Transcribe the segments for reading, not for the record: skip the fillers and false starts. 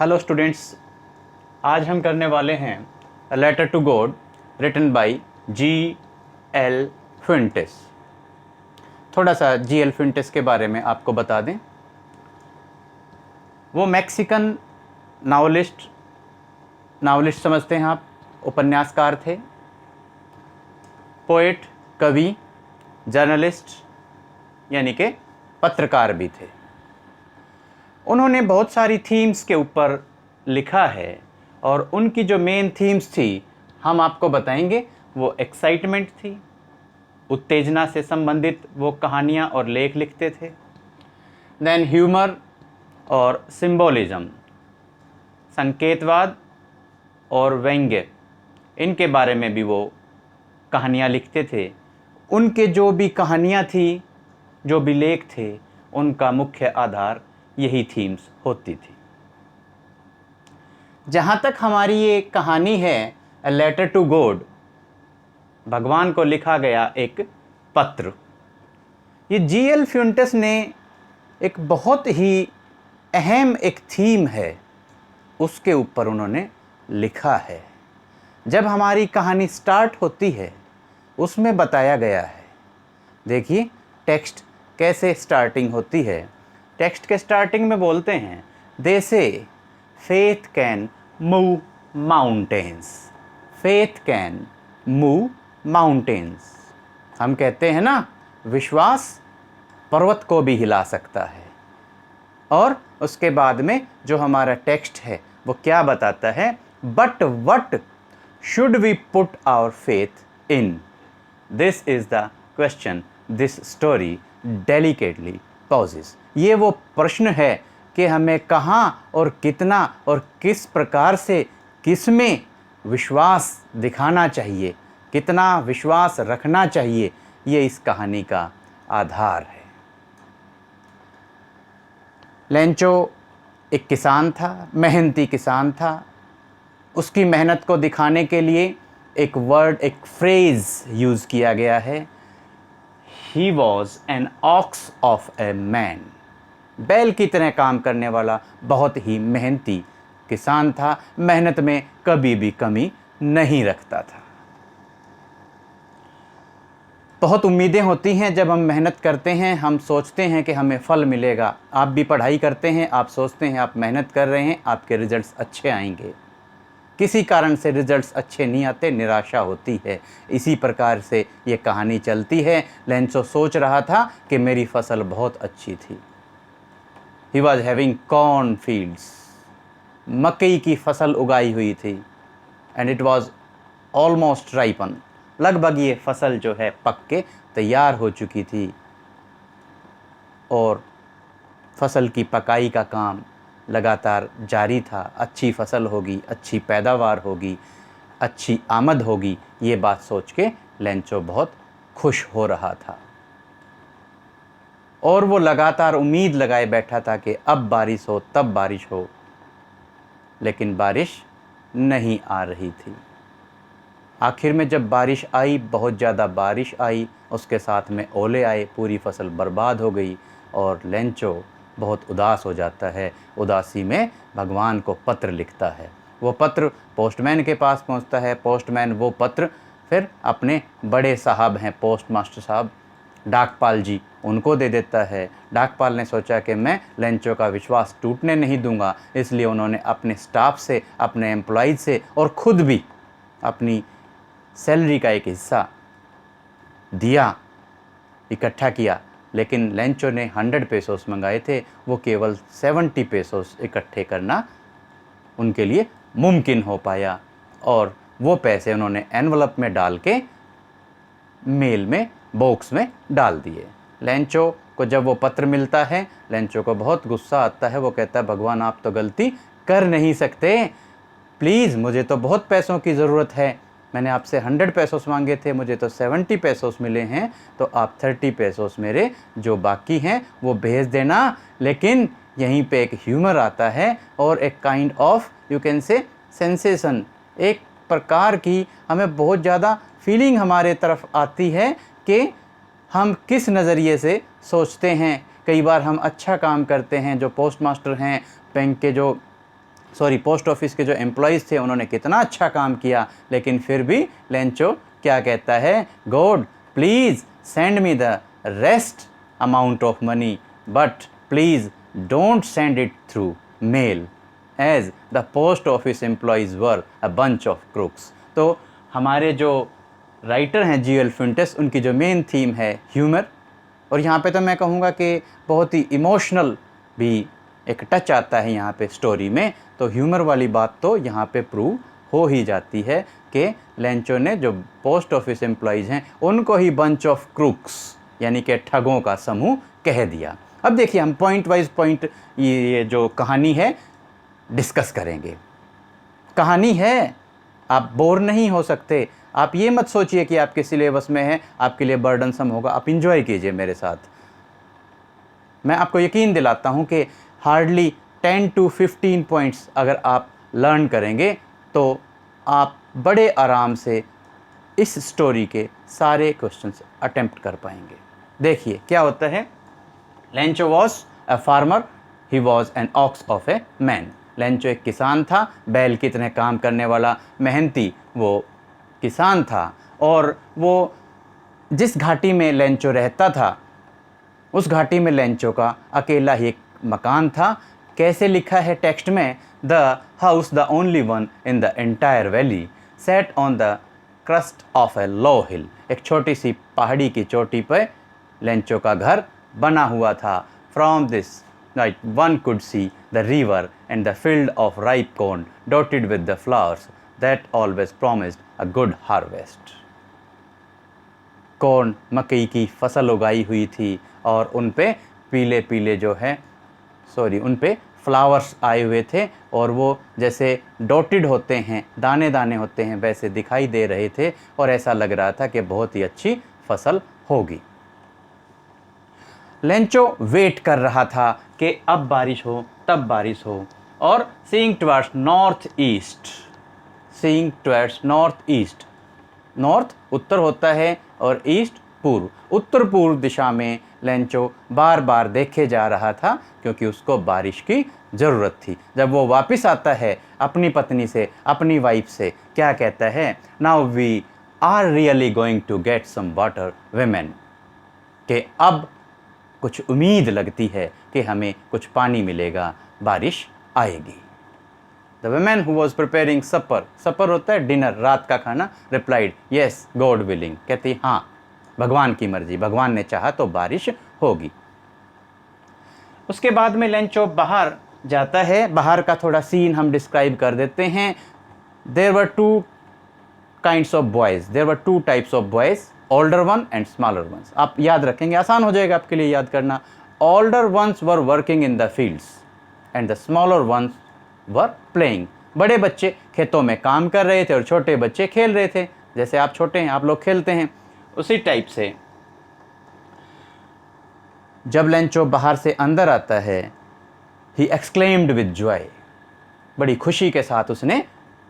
Hello students, आज हम करने वाले हैं a letter to God written by G.L. Fuentes. थोड़ा सा G.L. फ्यूंटेस के बारे में आपको बता दें। वो मैक्सिकन नावलिस्ट समझते हैं आप, उपन्यासकार थे, पोएट, कवि, जर्नलिस्ट यानी कि पत्रकार भी थे। उन्होंने बहुत सारी थीम्स के ऊपर लिखा है और उनकी जो मेन थीम्स थी हम आपको बताएंगे। वो एक्साइटमेंट थी, उत्तेजना से संबंधित वो कहानियाँ और लेख लिखते थे। देन ह्यूमर और सिंबोलिज्म, संकेतवाद और व्यंग्य, इनके बारे में भी वो कहानियाँ लिखते थे। उनके जो भी कहानियाँ थी, जो भी लेख थे, उनका मुख्य आधार यही थीम्स होती थी। जहाँ तक हमारी ये कहानी है अ लेटर टू गॉड, भगवान को लिखा गया एक पत्र, ये G.L. फ्यूंटेस ने एक बहुत ही अहम एक थीम है, उसके ऊपर उन्होंने लिखा है। जब हमारी कहानी स्टार्ट होती है उसमें बताया गया है। देखिए टेक्स्ट कैसे स्टार्टिंग होती है। टेक्स्ट के स्टार्टिंग में बोलते हैं, दे से faith can move mountains. Faith can move mountains. हम कहते हैं ना, विश्वास पर्वत को भी हिला सकता है। और उसके बाद में जो हमारा टेक्स्ट है वो क्या बताता है, but what should we put our faith in, this is the question this story delicately poses. ये वो प्रश्न है कि हमें कहाँ और कितना और किस प्रकार से किस में विश्वास दिखाना चाहिए, कितना विश्वास रखना चाहिए, ये इस कहानी का आधार है। लेंचो एक किसान था, मेहनती किसान था। उसकी मेहनत को दिखाने के लिए एक वर्ड, एक फ्रेज़ यूज़ किया गया है, he was an ox of a man. बैल की तरह काम करने वाला बहुत ही मेहनती किसान था, मेहनत में कभी भी कमी नहीं रखता था। बहुत उम्मीदें होती हैं जब हम मेहनत करते हैं, हम सोचते हैं कि हमें फल मिलेगा। आप भी पढ़ाई करते हैं, आप सोचते हैं आप मेहनत कर रहे हैं, आपके रिजल्ट्स अच्छे आएंगे। किसी कारण से रिजल्ट्स अच्छे नहीं आते, निराशा होती है। इसी प्रकार से ये कहानी चलती है। लेंचो सोच रहा था कि मेरी फसल बहुत अच्छी थी। He was having corn fields, मकई की फसल उगाई हुई थी। And it was almost ripen, लगभग ये फसल जो है पक के तैयार हो चुकी थी। और फसल की पकाई का काम लगातार जारी था। अच्छी फसल होगी, अच्छी पैदावार होगी, अच्छी आमद होगी, ये बात सोच के लेंचो बहुत खुश हो रहा था। और वो लगातार उम्मीद लगाए बैठा था कि अब बारिश हो, तब बारिश हो, लेकिन बारिश नहीं आ रही थी। आखिर में जब बारिश आई, बहुत ज़्यादा बारिश आई, उसके साथ में ओले आए, पूरी फसल बर्बाद हो गई और लेंचो बहुत उदास हो जाता है। उदासी में भगवान को पत्र लिखता है। वो पत्र पोस्टमैन के पास पहुंचता है। पोस्टमैन वो पत्र फिर अपने बड़े साहब हैं, पोस्ट मास्टर साहब, डाकपाल जी, उनको दे देता है। डाकपाल ने सोचा कि मैं लेंचो का विश्वास टूटने नहीं दूंगा, इसलिए उन्होंने अपने स्टाफ से, अपने एम्प्लॉइज से और ख़ुद भी अपनी सैलरी का एक हिस्सा दिया, इकट्ठा किया। लेकिन लेंचो ने 100 पेसोस मंगाए थे, वो केवल 70 पेसोस इकट्ठे करना उनके लिए मुमकिन हो पाया। और वो पैसे उन्होंने एनवलप में डाल के मेल में, बॉक्स में डाल दिए। लेंचो को जब वो पत्र मिलता है, लेंचो को बहुत गुस्सा आता है। वो कहता है, भगवान आप तो गलती कर नहीं सकते, प्लीज़ मुझे तो बहुत पैसों की ज़रूरत है। मैंने आपसे 100 पेसोस मांगे थे, मुझे तो 70 पेसोस मिले हैं, तो आप 30 पेसोस मेरे जो बाकी हैं वो भेज देना। लेकिन यहीं पे एक ह्यूमर आता है और एक काइंड ऑफ यू कैन से सेंसेशन, एक प्रकार की हमें बहुत ज़्यादा फीलिंग हमारे तरफ आती है कि हम किस नज़रिए से सोचते हैं। कई बार हम अच्छा काम करते हैं, जो पोस्ट मास्टर हैं, बैंक के जो सॉरी पोस्ट ऑफिस के जो एम्प्लॉयज़ थे उन्होंने कितना अच्छा काम किया, लेकिन फिर भी लेंचो क्या कहता है, God please send me the rest amount of money but please don't send it through mail as the post office employees were a bunch of crooks. तो हमारे जो राइटर हैं जी एल फ्यूंटेस, उनकी जो मेन थीम है humour, और यहाँ पे तो मैं कहूँगा कि बहुत ही इमोशनल भी एक टच आता है यहाँ पे स्टोरी में। तो ह्यूमर वाली बात तो यहाँ पे प्रूव हो ही जाती है कि लेंचो ने जो पोस्ट ऑफिस एम्प्लॉयज़ हैं उनको ही बंच ऑफ क्रूक्स यानी कि ठगों का समूह कह दिया। अब देखिए हम पॉइंट वाइज पॉइंट ये जो कहानी है डिस्कस करेंगे। कहानी है, आप बोर नहीं हो सकते। आप ये मत सोचिए कि आपके सिलेबस में है, आपके लिए बर्डनसम होगा। आप इंजॉय कीजिए मेरे साथ। मैं आपको यकीन दिलाता हूँ कि हार्डली 10 to 15 पॉइंट्स अगर आप लर्न करेंगे तो आप बड़े आराम से इस स्टोरी के सारे क्वेश्चंस अटेम्प्ट कर पाएंगे। देखिए क्या होता है। Lencho was a farmer, he was an ox of a man. Lencho एक किसान था, बैल की तरह काम करने वाला मेहनती वो किसान था। और वो जिस घाटी में लेंचो रहता था उस घाटी में लेंचो का अकेला ही एक मकान था। कैसे लिखा है टेक्स्ट में, the house the only one in the entire valley set on the crest of a low hill. एक छोटी सी पहाड़ी की चोटी पर लेंचो का घर बना हुआ था। From this night one could see the river and the field of ripe corn dotted with the flowers that always promised a good harvest. Corn मकई की फसल उगाई हुई थी और उन पे पीले पीले जो है उन पे फ्लावर्स आए हुए थे और वो जैसे डॉटेड होते हैं, दाने दाने होते हैं, वैसे दिखाई दे रहे थे और ऐसा लग रहा था कि बहुत ही अच्छी फसल होगी। लेंचो वेट कर रहा था कि अब बारिश हो तब बारिश हो और seeing towards north east, north उत्तर होता है और ईस्ट पूर्व, उत्तर पूर्व दिशा में लेंचो बार बार देखे जा रहा था क्योंकि उसको बारिश की ज़रूरत थी। जब वो वापस आता है अपनी पत्नी से, अपनी वाइफ से, क्या कहता है, now we are really going to get some water women, कि अब कुछ उम्मीद लगती है कि हमें कुछ पानी मिलेगा, बारिश आएगी। The women who was preparing supper होता है डिनर, रात का खाना, रिप्लाइड येस गॉड विलिंग, कहती हाँ भगवान की मर्जी, भगवान ने चाहा तो बारिश होगी। उसके बाद में लेंचो बाहर जाता है। बाहर का थोड़ा सीन हम डिस्क्राइब कर देते हैं। There were two kinds of boys, there were two types of boys, older one and smaller ones. आप याद रखेंगे, आसान हो जाएगा आपके लिए याद करना। Older ones were working in the fields and the smaller ones were playing. बड़े बच्चे खेतों में काम कर रहे थे और छोटे बच्चे खेल रहे थे। जैसे आप छोटे हैं, आप लोग खेलते हैं, उसी टाइप से जब लेंचो बाहर से अंदर आता है, ही एक्सक्लेम्ड विद जॉय, बड़ी खुशी के साथ उसने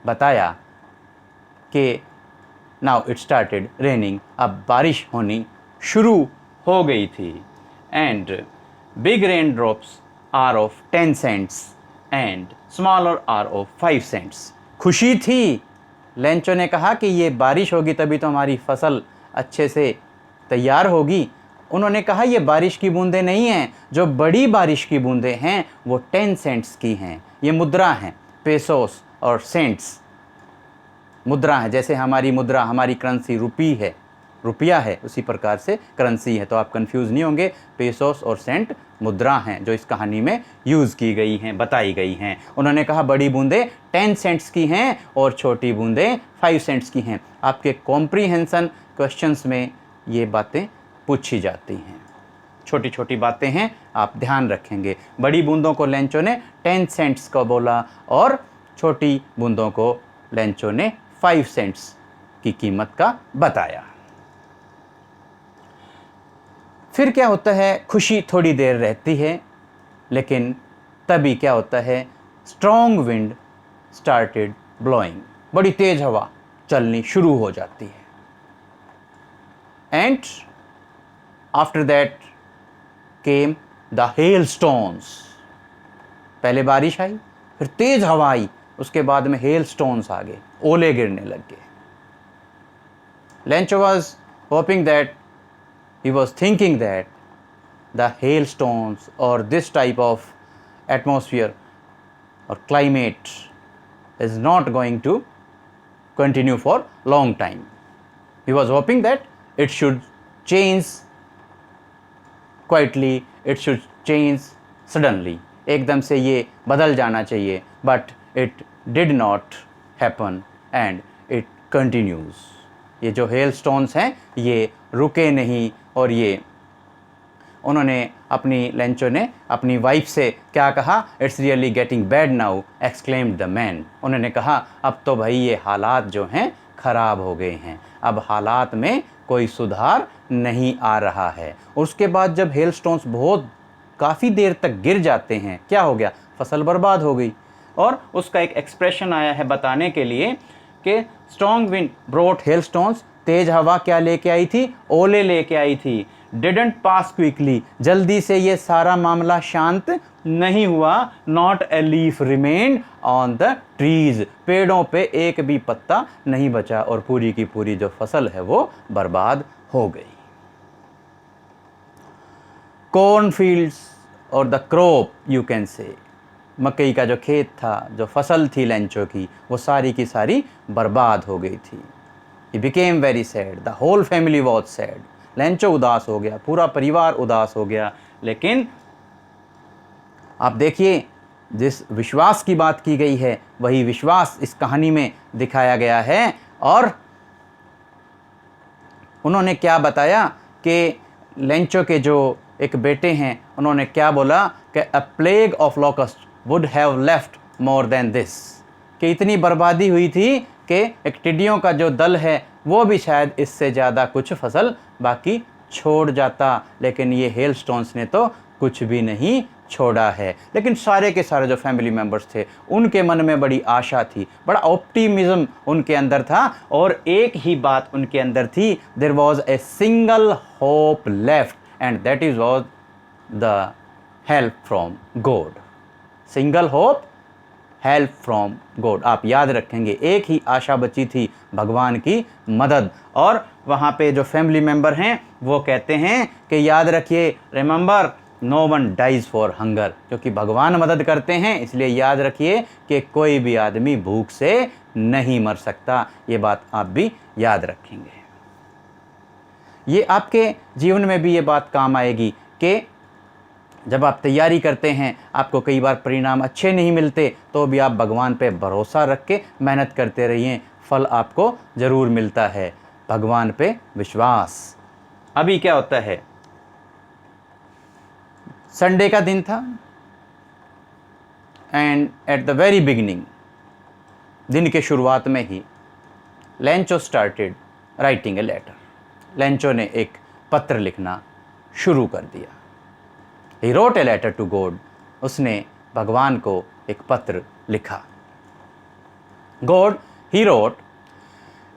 बताया कि नाउ इट स्टार्टेड रेनिंग, अब बारिश होनी शुरू हो गई थी। And big rain drops are of 10 cents and smaller are of 5 cents. खुशी थी। लेंचो ने कहा कि ये बारिश होगी तभी तो हमारी फसल अच्छे से तैयार होगी। उन्होंने कहा ये बारिश की बूंदें नहीं हैं, जो बड़ी बारिश की बूंदें हैं वो 10 सेंट्स की हैं। ये मुद्रा हैं, पेसोस और सेंट्स मुद्रा है। जैसे हमारी मुद्रा, हमारी करेंसी रुपी है, रुपया है, उसी प्रकार से करेंसी है। तो आप कंफ्यूज नहीं होंगे, पेसोस और सेंट मुद्रा हैं जो इस कहानी में यूज़ की गई हैं, बताई गई हैं। उन्होंने कहा बड़ी बूंदें 10 सेंट्स की हैं और छोटी बूंदें 5 सेंट्स की हैं। आपके कॉम्प्रीहेंशन क्वेश्चंस में ये बातें पूछी जाती हैं, छोटी छोटी बातें हैं, आप ध्यान रखेंगे। बड़ी बूंदों को लेंचो ने 10 सेंट्स को बोला और छोटी बूंदों को लेंचो ने 5 सेंट्स की कीमत का बताया। फिर क्या होता है, खुशी थोड़ी देर रहती है, लेकिन तभी क्या होता है, स्ट्रॉन्ग विंड स्टार्टेड ब्लोइंग, बड़ी तेज हवा चलनी शुरू हो जाती है। And after that came the hail stones. पहले बारिश आई, फिर तेज हवा आई, उसके बाद में हेल स्टोन्स आ गए, ओले गिरने लग गए। Lencho was hoping that, he was thinking that the hailstones और this type of atmosphere or climate is not going to continue for long time. He was hoping that it should change quietly, it should change suddenly. एकदम से ये बदल जाना चाहिए, but it did not happen and it continues. ये जो hailstones हैं ये रुके नहीं, और ये उन्होंने लेंचो ने अपनी वाइफ से क्या कहा, it's really getting bad now exclaimed the man. उन्होंने कहा अब तो भाई ये हालात जो हैं ख़राब हो गए हैं, अब हालात में कोई सुधार नहीं आ रहा है। उसके बाद जब हेलस्टोन्स बहुत काफ़ी देर तक गिर जाते हैं, क्या हो गया, फसल बर्बाद हो गई। और उसका एक एक्सप्रेशन आया है बताने के लिए कि स्ट्रॉन्ग विंड ब्रोट हेलस्टोन्स, तेज हवा क्या लेके आई थी, ओले लेके आई थी। डिडंट पास क्विकली, जल्दी से ये सारा मामला शांत नहीं हुआ। Not a leaf remained on the trees, पेड़ों पे एक भी पत्ता नहीं बचा, और पूरी की पूरी जो फसल है वो बर्बाद हो गई। कॉर्न फील्ड्स और द क्रॉप यू कैन से, मकई का जो खेत था, जो फसल थी लेंचो की, वो सारी की सारी बर्बाद हो गई थी। He became very sad, the whole family was sad. Lencho उदास हो गया, पूरा परिवार उदास हो गया। लेकिन आप देखिए, जिस विश्वास की बात की गई है वही विश्वास इस कहानी में दिखाया गया है। और उन्होंने क्या बताया कि लेंचो के जो एक बेटे हैं, उन्होंने क्या बोला कि अ plague of locust would have left more than this, कि इतनी बर्बादी हुई थी कि एक टिड्डियों का जो दल है वो भी शायद इससे ज़्यादा कुछ फसल बाकी छोड़ जाता, लेकिन ये हेलस्टोन्स ने तो कुछ भी नहीं छोड़ा है। लेकिन सारे के सारे जो फैमिली मेम्बर्स थे उनके मन में बड़ी आशा थी, बड़ा ऑप्टिमिज्म उनके अंदर था, और एक ही बात उनके अंदर थी, there was a single hope left and that is was the help from God. Single hope, help from God. आप याद रखेंगे, एक ही आशा बची थी, भगवान की मदद। और वहाँ पे जो फैमिली मेम्बर हैं वो कहते हैं कि याद रखिए, remember no one dies for hunger, क्योंकि भगवान मदद करते हैं, इसलिए याद रखिए कि कोई भी आदमी भूख से नहीं मर सकता। ये बात आप भी याद रखेंगे। ये आपके जीवन में भी ये बात काम आएगी कि जब आप तैयारी करते हैं, आपको कई बार परिणाम अच्छे नहीं मिलते, तो भी आप भगवान पे भरोसा रख के मेहनत करते रहिए, फल आपको ज़रूर मिलता है। भगवान पे विश्वास। अभी क्या होता है, संडे का दिन था, and at the very beginning, दिन के शुरुआत में ही Lencho started writing a letter. Lencho ने एक पत्र लिखना शुरू कर दिया। He wrote a letter to God. उसने भगवान को एक पत्र लिखा। God, he wrote,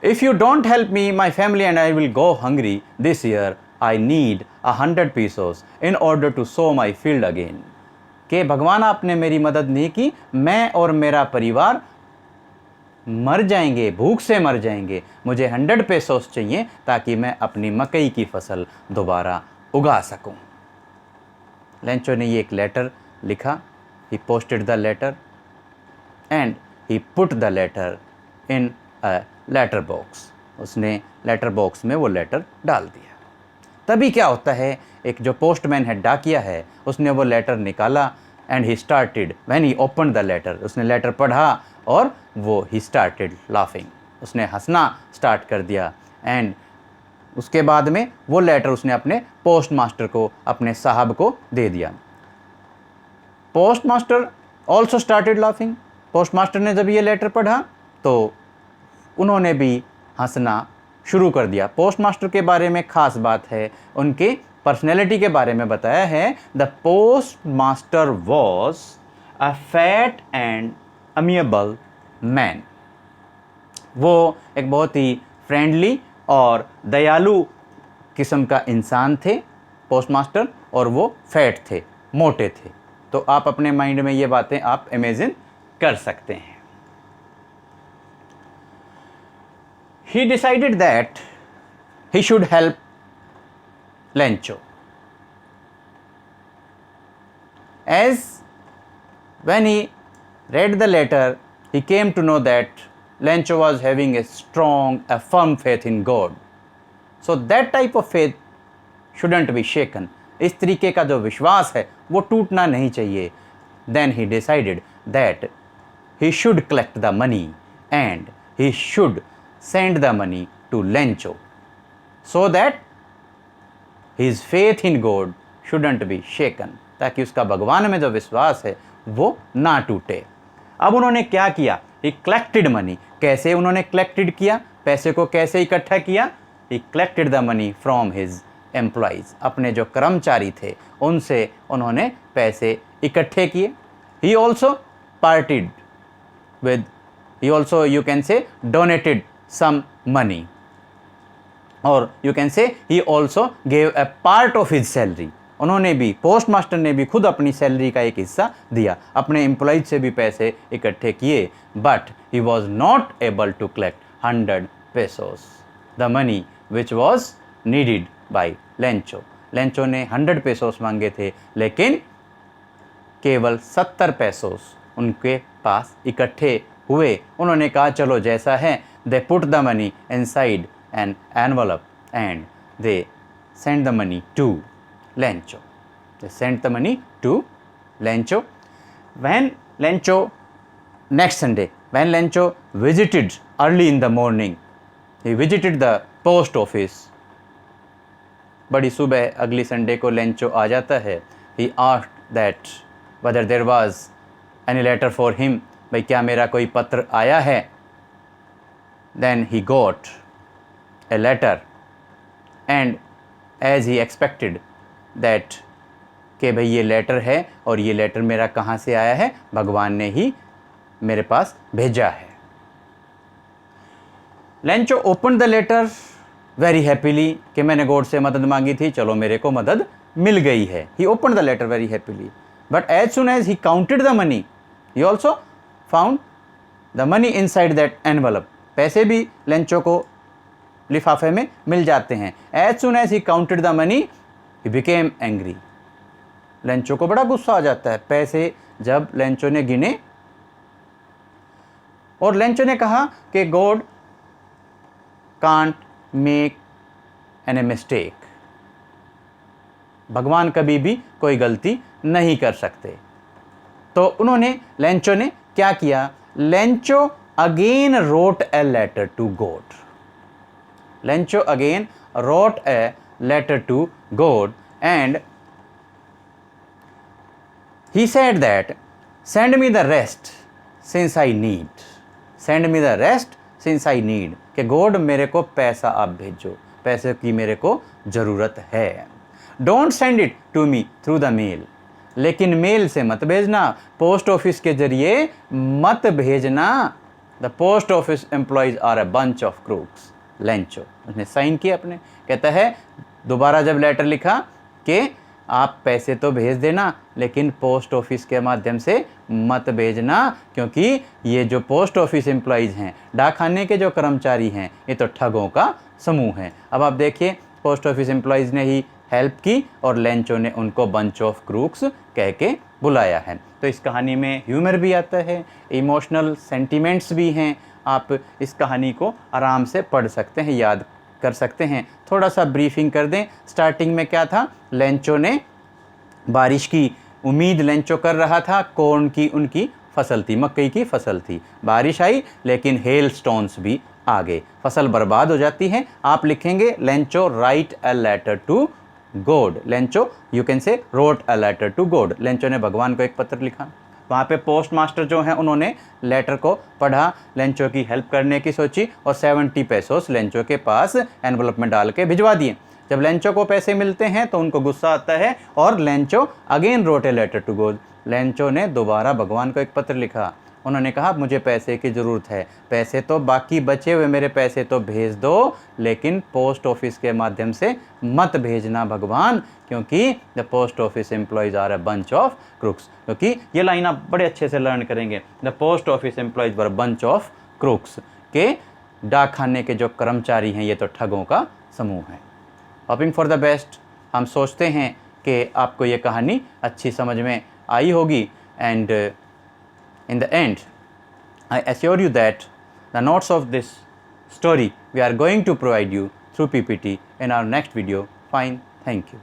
if you don't help me, my family and I will go hungry this year. I need 100 pesos in order to sow my field again. कि भगवान आपने मेरी मदद नहीं की, मैं और मेरा परिवार मर जाएंगे, भूख से मर जाएंगे। मुझे 100 पेसोस चाहिए ताकि मैं अपनी मकई की फसल दोबारा उगा सकूं। लेंचो ने ये एक लेटर लिखा। He posted the letter and he put the letter in a letter box. उसने लेटर बॉक्स में वो लेटर डाल दिया। तभी क्या होता है, एक जो पोस्टमैन है, डाकिया है, उसने वो लेटर निकाला and he started, when he open the letter, उसने लेटर पढ़ा और वो ही स्टार्टेड लाफिंग, उसने हंसना स्टार्ट कर दिया। एंड उसके बाद में वो लेटर उसने अपने पोस्ट मास्टर को, अपने साहब को दे दिया। Post master also started laughing. Post master ने जब ये लेटर पढ़ा तो उन्होंने भी हंसना शुरू कर दिया। पोस्ट मास्टर के बारे में ख़ास बात है, उनके पर्सनैलिटी के बारे में बताया है। The postmaster was a fat and amiable man. वो एक बहुत ही फ्रेंडली और दयालु किस्म का इंसान थे पोस्ट मास्टर, और वो फैट थे, मोटे थे। तो आप अपने माइंड में ये बातें आप इमेजिन कर सकते हैं। He decided that he should help Lencho, as when he read the letter he came to know that Lencho was having a strong, a firm faith in God. So that type of faith shouldn't be shaken. इस तरीके का जो विश्वास है वो टूटना नहीं चाहिए. Then he decided that he should collect the money and he should send the money to Lencho so that his faith in God shouldn't be shaken, ताकि उसका भगवान में जो विश्वास है वो ना टूटे. अब उन्होंने क्या किया? He collected money. कैसे उन्होंने collected किया? पैसे को कैसे इकट्ठा किया? He collected the money from his employees. अपने जो कर्मचारी थे उनसे उन्होंने पैसे इकट्ठे किए. He also parted with, he also, you can say, donated some money, or you can say he also gave a part of his salary. उन्होंने भी, पोस्ट मास्टर ने भी खुद अपनी सैलरी का एक हिस्सा दिया, अपने एम्प्लॉइज से भी पैसे इकट्ठे किए. But he was not able to collect 100 pesos, the money which was needed by Lencho. Lencho ने 100 pesos मांगे थे, लेकिन केवल 70 pesos उनके पास इकट्ठे हुए. उन्होंने कहा चलो जैसा है. They put the money inside an envelope and they send the money to Lencho. They sent the money to Lencho. When Lencho, next Sunday, when Lencho visited early in the morning, he visited the post office. बड़ी सुबह अगली Sunday को Lencho आ जाता है. He asked that whether there was any letter for him, भाई क्या मेरा कोई पत्र आया है. Then he got a letter and as he expected that कि भाई ये लेटर है और ये लेटर मेरा कहाँ से आया है, भगवान ने ही मेरे पास भेजा है. Lencho open the letter very happily कि मैंने गॉड से मदद मांगी थी, चलो मेरे को मदद मिल गई है. He open the letter very happily, but as soon as he counted the money he also found the money inside that envelope. पैसे भी लेंचो को लिफाफे में मिल जाते हैं. As soon as he counted the money he became angry. Lencho को बड़ा गुस्सा आ जाता है पैसे जब लेंचो ने गिने, और लेंचो ने कहा कि God can't make any mistake, भगवान कभी भी कोई गलती नहीं कर सकते. तो उन्होंने, लेंचो ने क्या किया? Lencho again wrote a letter to God. Lencho again wrote a letter to God and he said that send me the rest since I need, send me the rest since I need, कि God मेरे को पैसा आप भेजो, पैसे की मेरे को ज़रूरत है. Don't send it to me through the mail, लेकिन मेल से मत भेजना, पोस्ट ऑफिस के जरिए मत भेजना. The post office employees are a bunch of crooks. Lencho उसने साइन किया अपने, कहता है दोबारा जब लेटर लिखा कि आप पैसे तो भेज देना लेकिन पोस्ट ऑफिस के माध्यम से मत भेजना, क्योंकि ये जो पोस्ट ऑफिस एम्प्लॉइज़ हैं, डाकखाने के जो कर्मचारी हैं, ये तो ठगों का समूह है. अब आप देखिए, पोस्ट ऑफिस एम्प्लॉइज़ ने ही हेल्प की और लेंचो ने उनको बंच ऑफ क्रूक्स कह के बुलाया है. तो इस कहानी में ह्यूमर भी आता है, इमोशनल सेंटिमेंट्स भी हैं. आप इस कहानी को आराम से पढ़ सकते हैं, याद कर सकते हैं. थोड़ा सा ब्रीफिंग कर दें. स्टार्टिंग में क्या था? लेंचो ने बारिश की उम्मीद लेंचो कर रहा था. कॉर्न की उनकी फसल थी, मकई की फसल थी. बारिश आई लेकिन हेल स्टोन्स भी आ गए, फसल बर्बाद हो जाती है. आप लिखेंगे Lencho write a letter to God. Lencho you can say wrote a letter to God. Lencho ने भगवान को एक पत्र लिखा. वहाँ पे पोस्ट मास्टर जो हैं उन्होंने लेटर को पढ़ा, लेंचो की हेल्प करने की सोची और 70 pesos लेंचो के पास एनवलप में डाल के भिजवा दिए. जब लेंचो को पैसे मिलते हैं तो उनको गुस्सा आता है और Lencho again wrote a letter to God. Lencho ने दोबारा भगवान को एक पत्र लिखा उन्होंने कहा मुझे पैसे की ज़रूरत है, पैसे तो बाकी बचे हुए मेरे पैसे तो भेज दो, लेकिन पोस्ट ऑफिस के माध्यम से मत भेजना भगवान, क्योंकि the post office employees are a bunch of crooks. क्योंकि ये लाइन आप बड़े अच्छे से लर्न करेंगे, the post office employees were bunch of crooks, के डाक खाने के जो कर्मचारी हैं ये तो ठगों का समूह है। Hoping for the best. हम सोचते हैं कि आपको ये कहानी अच्छी समझ में आई होगी, and in the end I assure you that the notes of this story we are going to provide you through PPT in our next video. Fine, thank you.